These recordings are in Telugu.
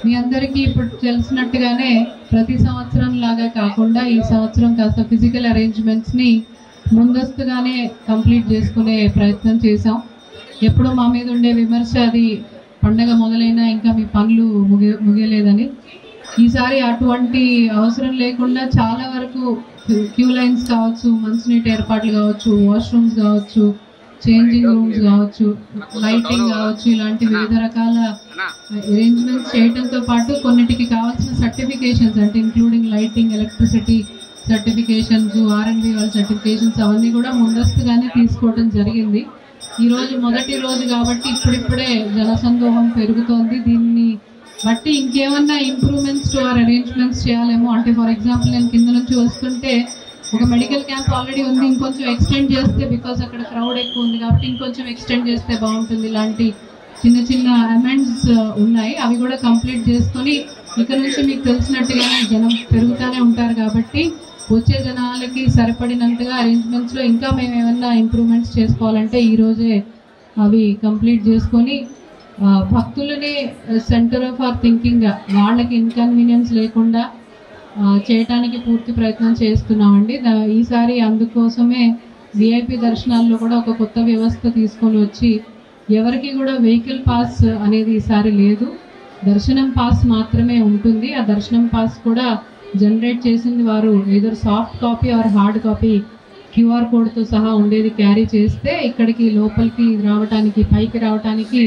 మీ అందరికీ ఇప్పుడు తెలిసినట్టుగానే ప్రతి సంవత్సరం లాగా కాకుండా ఈ సంవత్సరం కాస్త ఫిజికల్ అరేంజ్మెంట్స్ని ముందస్తుగానే కంప్లీట్ చేసుకునే ప్రయత్నం చేసాం. ఎప్పుడూ మా మీద ఉండే విమర్శ అది పండగ మొదలైనా ఇంకా మీ పనులు ముగియలేదని. ఈసారి అటువంటి అవసరం లేకుండా చాలా వరకు క్యూ లైన్స్ కావచ్చు, మంచినీటి ఏర్పాట్లు కావచ్చు, వాష్రూమ్స్ కావచ్చు, చేంజింగ్ రూమ్స్ కావచ్చు, లైటింగ్ కావచ్చు, ఇలాంటి వివిధ రకాల అరేంజ్మెంట్స్ చేయడంతో పాటు కొన్నిటికి కావాల్సిన సర్టిఫికేషన్స్ అంటే including lighting, electricity certifications, R&B వాళ్ళ సర్టిఫికేషన్స్ అవన్నీ కూడా ముందస్తుగానే తీసుకోవడం జరిగింది. ఈరోజు మొదటి రోజు కాబట్టి ఇప్పుడిప్పుడే జనసందోహం పెరుగుతోంది. దీన్ని బట్టి ఇంకేమన్నా ఇంప్రూవ్మెంట్స్ టు అవర్ అరేంజ్మెంట్స్ చేయాలేమో. అంటే ఫర్ ఎగ్జాంపుల్ నేను కింద నుంచి వస్తుంటే ఒక మెడికల్ క్యాంప్ ఆల్రెడీ ఉంది, ఇంకొంచెం ఎక్స్టెండ్ చేస్తే బికాస్ అక్కడ క్రౌడ్ ఎక్కువ ఉంది కాబట్టి ఇంకొంచెం ఎక్స్టెండ్ చేస్తే బాగుంటుంది. ఇలాంటి చిన్న చిన్న అమెండ్స్ ఉన్నాయి, అవి కూడా కంప్లీట్ చేసుకొని ఇక్కడ నుంచి మీకు తెలిసినట్టుగానే జనం పెరుగుతూనే ఉంటారు కాబట్టి వచ్చే జనాలకి సరిపడినంతగా అరేంజ్మెంట్స్లో ఇంకా మేము ఏమన్నా ఇంప్రూవ్మెంట్స్ చేసుకోవాలంటే ఈరోజే అవి కంప్లీట్ చేసుకొని భక్తులని సెంటర్ ఆఫ్ అవర్ థింకింగ్గా వాళ్ళకి ఇన్కన్వీనియన్స్ లేకుండా చేయటానికి పూర్తి ప్రయత్నం చేస్తున్నామండి. ఈసారి అందుకోసమే VIP దర్శనాల్లో కూడా ఒక కొత్త వ్యవస్థ తీసుకొని వచ్చి ఎవరికి కూడా వెహికల్ పాస్ అనేది ఈసారి లేదు, దర్శనం పాస్ మాత్రమే ఉంటుంది. ఆ దర్శనం పాస్ కూడా జనరేట్ చేసింది వారు ఏదో soft copy or hard copy QR కోడ్తో సహా ఉండేది క్యారీ చేస్తే ఇక్కడికి లోపలికి రావడానికి, పైకి రావడానికి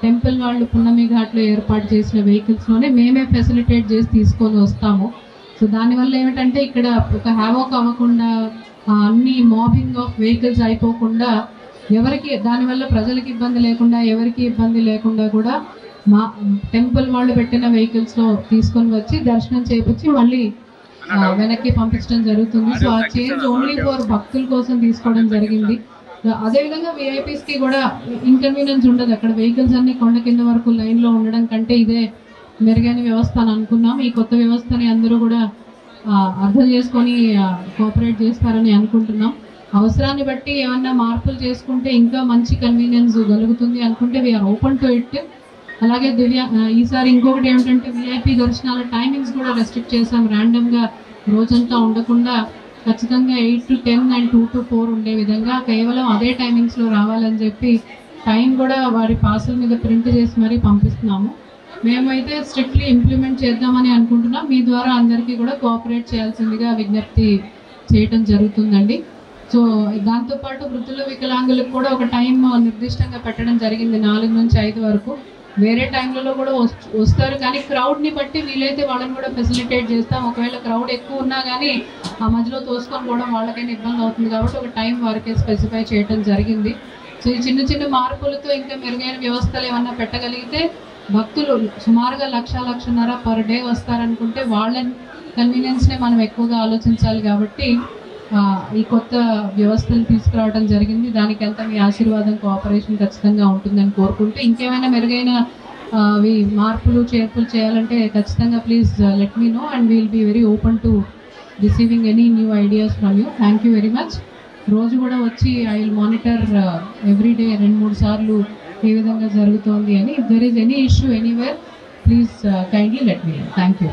టెంపుల్ వాళ్ళు పున్నమి ఘాట్లో ఏర్పాటు చేసిన వెహికల్స్లోనే మేమే ఫెసిలిటేట్ చేసి తీసుకొని వస్తాము. సో దానివల్ల ఏమిటంటే ఇక్కడ ఒక హ్యావోక్ అవ్వకుండా, అన్ని మాబింగ్ ఆఫ్ వెహికల్స్ అయిపోకుండా, ఎవరికి దానివల్ల ప్రజలకు ఇబ్బంది లేకుండా, ఎవరికి ఇబ్బంది లేకుండా కూడా మా టెంపుల్ వాళ్ళు పెట్టిన వెహికల్స్లో తీసుకొని వచ్చి దర్శనం చేయించి మళ్ళీ వెనక్కి పంపించడం జరుగుతుంది. సో ఆ చేంజ్ ఓన్లీ ఫర్ భక్తుల కోసం తీసుకోవడం జరిగింది. అదేవిధంగా VIPస్కి కూడా ఇన్కన్వీనియన్స్ ఉండదు. అక్కడ వెహికల్స్ అన్ని కొండ కింద వరకు లైన్లో ఉండడం కంటే ఇదే మెరుగైన వ్యవస్థ అని అనుకున్నాం. ఈ కొత్త వ్యవస్థని అందరూ కూడా అర్థం చేసుకొని కోఆపరేట్ చేస్తారని అనుకుంటున్నాం. అవసరాన్ని బట్టి ఏమన్నా మార్పులు చేసుకుంటే ఇంకా మంచి కన్వీనియన్స్ కలుగుతుంది అనుకుంటే వీఆర్ ఓపెన్ టు ఇట్. అలాగే ఈసారి ఇంకొకటి ఏమిటంటే VIP దర్శనాల టైమింగ్స్ కూడా రెస్ట్రిక్ట్ చేసాం. ర్యాండమ్గా రోజంతా ఉండకుండా ఖచ్చితంగా 8 to 10 and 2 to 4 ఉండే విధంగా కేవలం అదే టైమింగ్స్లో రావాలని చెప్పి టైం కూడా వారి పాసుల మీద ప్రింట్ చేసి మరీ పంపిస్తున్నాము. మేమైతే స్ట్రిక్ట్లీ ఇంప్లిమెంట్ చేద్దామని అనుకుంటున్నాం. మీ ద్వారా అందరికీ కూడా కోఆపరేట్ చేయాల్సిందిగా విజ్ఞప్తి చేయటం జరుగుతుందండి. సో దాంతోపాటు వృద్ధులు, వికలాంగులకు కూడా ఒక టైం నిర్దిష్టంగా పెట్టడం జరిగింది, 4 నుంచి 5 వరకు. వేరే టైంలలో కూడా వస్తారు కానీ క్రౌడ్ని బట్టి వీలైతే వాళ్ళని కూడా ఫెసిలిటేట్ చేస్తాం. ఒకవేళ క్రౌడ్ ఎక్కువ ఉన్నా కానీ ఆ మధ్యలో తోసుకొని పోవడం వాళ్ళకైనా ఇబ్బంది అవుతుంది కాబట్టి ఒక టైం వరకే స్పెసిఫై చేయడం జరిగింది. సో ఈ చిన్న చిన్న మార్పులతో ఇంకా మెరుగైన వ్యవస్థలు ఏమన్నా పెట్టగలిగితే భక్తులు సుమారుగా 1,00,000-1,50,000 పర్ డే వస్తారనుకుంటే వాళ్ళ కన్వీనియన్స్నే మనం ఎక్కువగా ఆలోచించాలి కాబట్టి ఈ కొత్త వ్యవస్థను తీసుకురావడం జరిగింది. దానికి అంతా మీ ఆశీర్వాదం, కోఆపరేషన్ ఖచ్చితంగా ఉంటుందని కోరుకుంటూ ఇంకేమైనా మెరుగైన మార్పులు చేర్పులు చేయాలంటే ఖచ్చితంగా please let me know and we'll be very open to receiving any new ideas from you. Thank you very much. రోజు కూడా వచ్చి I will monitor every day 2-3 సార్లు ఏ విధంగా జరుగుతోంది అని. If there is any issue anywhere please kindly let me know. Thank you.